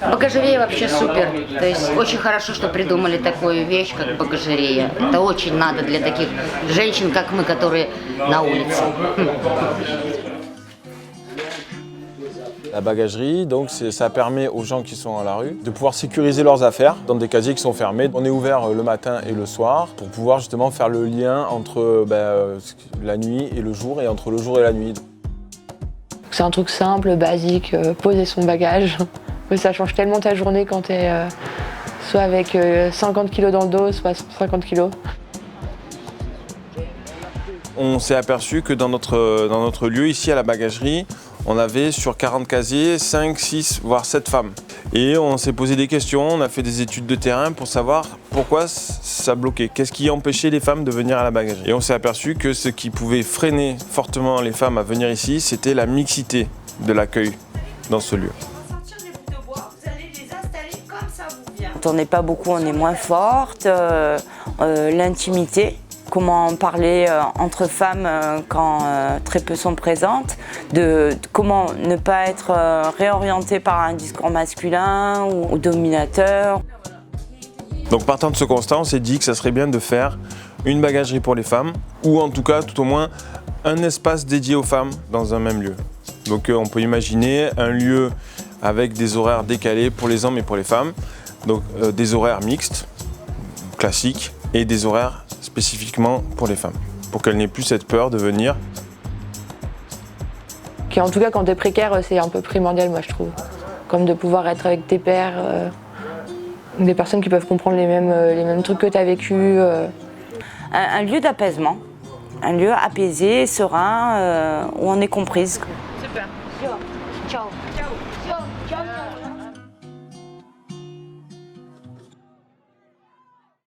Багажерея вообще супер. То есть очень хорошо, что придумали такую вещь, как багажерея. Это очень надо для таких женщин, как мы, которые на улице. La bagagerie, donc ça permet aux gens qui sont à la rue de pouvoir sécuriser leurs affaires dans des casiers qui sont fermés. On est ouvert le matin et le soir pour pouvoir justement faire le lien entre la nuit et le jour et entre le jour et la nuit. C'est un truc simple, basique, poser son bagage. Mais ça change tellement ta journée quand tu es soit avec 50 kg dans le dos, soit 50 kg. On s'est aperçu que dans notre lieu, ici à la bagagerie, on avait sur 40 casiers 5, 6, voire 7 femmes. Et on s'est posé des questions, on a fait des études de terrain pour savoir pourquoi ça bloquait. Qu'est-ce qui empêchait les femmes de venir à la bagagerie. Et on s'est aperçu que ce qui pouvait freiner fortement les femmes à venir ici, c'était la mixité de l'accueil dans ce lieu. Quand on n'est pas beaucoup, on est moins forte. L'intimité, comment parler entre femmes quand très peu sont présentes, comment ne pas être réorientée par un discours masculin ou dominateur. Donc partant de ce constat, on s'est dit que ça serait bien de faire une bagagerie pour les femmes, ou en tout cas, tout au moins, un espace dédié aux femmes dans un même lieu. Donc on peut imaginer un lieu avec des horaires décalés pour les hommes et pour les femmes, donc des horaires mixtes, classiques, et des horaires spécifiquement pour les femmes, pour qu'elles n'aient plus cette peur de venir. En tout cas, quand tu es précaire, c'est un peu primordial, moi, je trouve. Comme de pouvoir être avec tes pairs, des personnes qui peuvent comprendre les mêmes trucs que tu as vécu. Un lieu d'apaisement, un lieu apaisé, serein, où on est comprise. Super. Ciao. Ciao. Ciao.